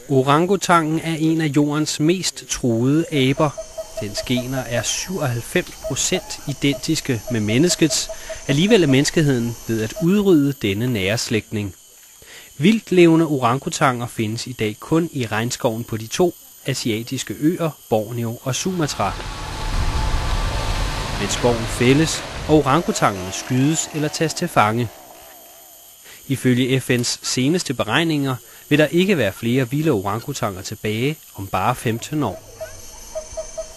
Orangutangen er en af jordens mest truede aber. Dens gener er 97% identiske med menneskets. Alligevel er menneskeheden ved at udrydde denne nære slægtning. Vildt levende orangutanger findes i dag kun i regnskoven på de 2 asiatiske øer, Borneo og Sumatra. Men skoven fældes, og orangutangerne skydes eller tages til fange. Ifølge FN's seneste beregninger vil der ikke være flere vilde orangutanger tilbage om bare 15 år.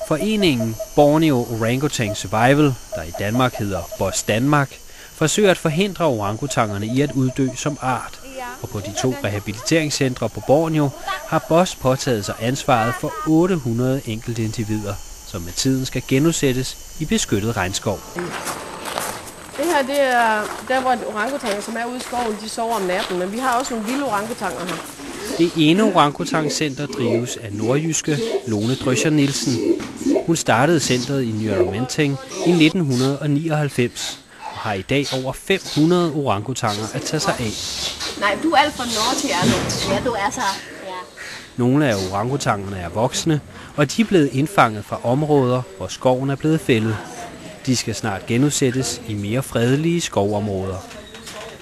Foreningen Borneo Orangutan Survival, der i Danmark hedder BOS Danmark, forsøger at forhindre orangutangerne i at uddø som art. Og på de 2 rehabiliteringscentre på Borneo har BOS påtaget sig ansvaret for 800 enkelte individer, som med tiden skal genudsættes i beskyttet regnskov. Det her det er der, hvor orangutanger, som er ude i skoven, de sover om natten, men vi har også nogle vilde orangutanger her. Det ene orangutangcenter drives af nordjyske Lone Drøscher Nielsen. Hun startede centret i Nyarumintang i 1999 og har i dag over 500 orangutanger at tage sig af. Nej, du er alt for naughty, Arno. Ja, du er så. Ja. Nogle af orangutangerne er voksne, og de er blevet indfanget fra områder, hvor skoven er blevet fældet. De skal snart genudsættes i mere fredelige skovområder.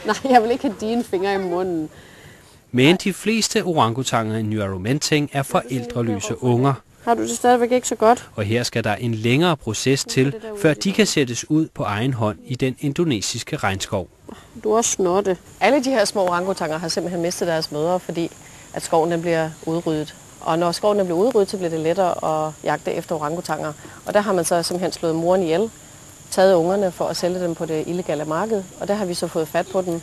Nej, jeg vil ikke have dine fingre i munden. Men de fleste orangutanger i Nyarumintang er forældreløse unger. Har du det stadigvæk ikke så godt? Og her skal der en længere proces til, før de kan sættes ud på egen hånd i den indonesiske regnskov. Du er også snotte. Alle de her små orangutanger har simpelthen mistet deres mødre, fordi at skoven den bliver udryddet. Og når skoven den bliver udryddet, så bliver det lettere at jagte efter orangutanger. Og der har man så simpelthen slået moren ihjel, taget ungerne for at sælge dem på det illegale marked, og der har vi så fået fat på dem.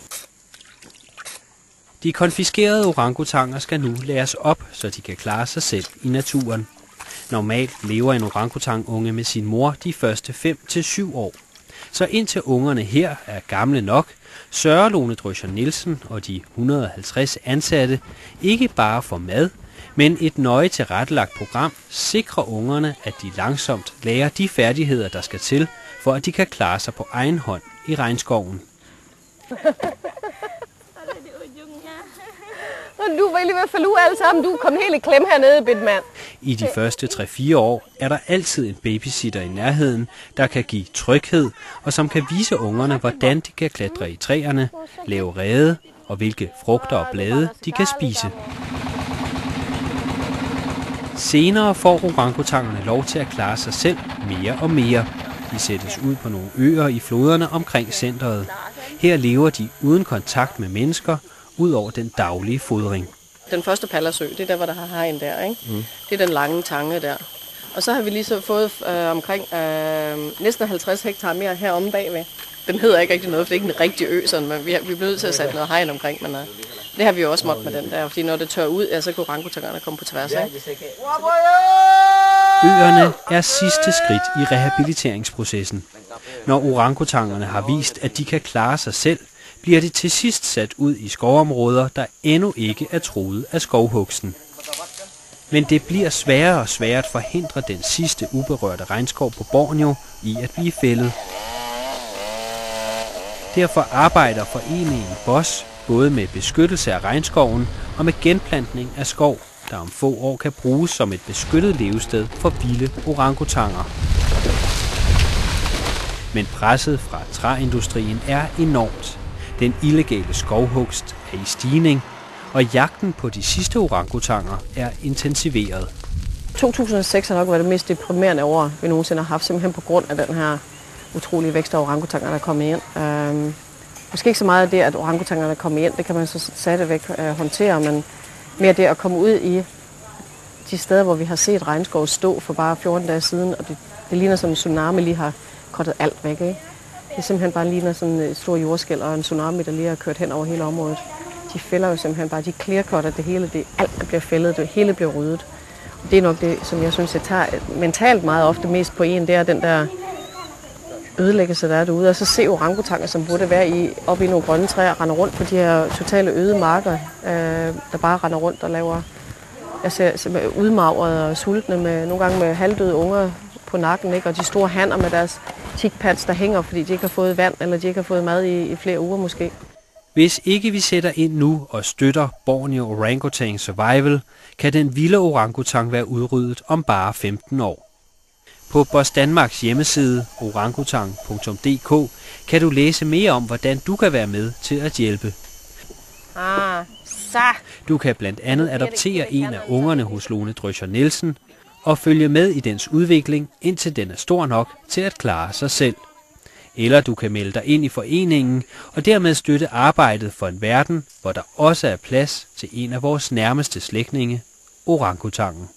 De konfiskerede orangutanger skal nu læres op, så de kan klare sig selv i naturen. Normalt lever en orangutangunge med sin mor de første 5 til 7 år. Så indtil ungerne her er gamle nok, sørger Lone Drøscher Nielsen og de 150 ansatte ikke bare for mad, men et nøje tilrettelagt program sikrer ungerne, at de langsomt lærer de færdigheder, der skal til, for at de kan klare sig på egen hånd i regnskoven. Du var lige ved at falde ud alle sammen. Du kom helt i klem hernede, bit mand. I de første 3-4 år er der altid en babysitter i nærheden, der kan give tryghed, og som kan vise ungerne, hvordan de kan klatre i træerne, lave rede og hvilke frugter og blade de kan spise. Senere får orangutangerne lov til at klare sig selv mere og mere. De sættes ud på nogle øer i floderne omkring centret. Her lever de uden kontakt med mennesker, ud over den daglige fodring. Den første Pallersø, det er der, hvor der har hegn der, ikke? Det er den lange tange der. Og så har vi lige så fået omkring næsten 50 hektar mere heromme bagved. Den hedder ikke rigtig noget, for det er ikke en rigtig ø, sådan, men vi bliver nødt til at sætte noget hegn omkring. Men det har vi jo også måttet med den der, fordi når det tør ud, ja, så kan orangutangerne komme på tværs. Ikke? Øerne er sidste skridt i rehabiliteringsprocessen. Når orangutangerne har vist, at de kan klare sig selv, bliver de til sidst sat ud i skovområder, der endnu ikke er truet af skovhugsten. Men det bliver sværere og sværere at forhindre den sidste uberørte regnskov på Borneo i at blive fældet. Derfor arbejder foreningen BOS både med beskyttelse af regnskoven og med genplantning af skov, der om få år kan bruges som et beskyttet levested for vilde orangutanger. Men presset fra træindustrien er enormt. Den illegale skovhugst er i stigning, og jagten på de sidste orangutanger er intensiveret. 2006 har nok været det mest deprimerende år, vi nogensinde har haft, simpelthen på grund af den her utrolige vækst af orangutanger, der er kommet ind. Måske ikke så meget af det, at orangutangerne er kommet ind, det kan man så stadigvæk håndtere, men mere det at komme ud i de steder, hvor vi har set regnskov stå for bare 14 dage siden, og det ligner som en tsunami lige har kortet alt væk, ikke? Det simpelthen bare ligner sådan en stor jordskælv og en tsunami, der lige har kørt hen over hele området. De fælder jo simpelthen bare, de clearcutter det hele, alt der bliver fældet, det hele bliver ryddet. Og det er nok det, som jeg synes, jeg tager mentalt meget ofte mest på en, det er den der ødelæggelse, der er derude. Og så se orangutanger, som burde være oppe i nogle grønne træer, render rundt på de her totale øde marker, der bare render rundt og laver, jeg ser udmagrede og sultne, nogle gange med halvdøde unger på nakken, ikke? Og de store hanner med deres tikpads, der hænger, fordi de ikke har fået vand, eller de ikke har fået mad i flere uger måske. Hvis ikke vi sætter ind nu og støtter Borneo Orangutan Survival, kan den vilde orangutang være udryddet om bare 15 år. På Boss Danmarks hjemmeside orangutang.dk kan du læse mere om, hvordan du kan være med til at hjælpe. Du kan blandt andet adoptere en af ungerne hos Lone Drøscher Nielsen og følge med i dens udvikling, indtil den er stor nok til at klare sig selv. Eller du kan melde dig ind i foreningen og dermed støtte arbejdet for en verden, hvor der også er plads til en af vores nærmeste slægtninge, orangutangen.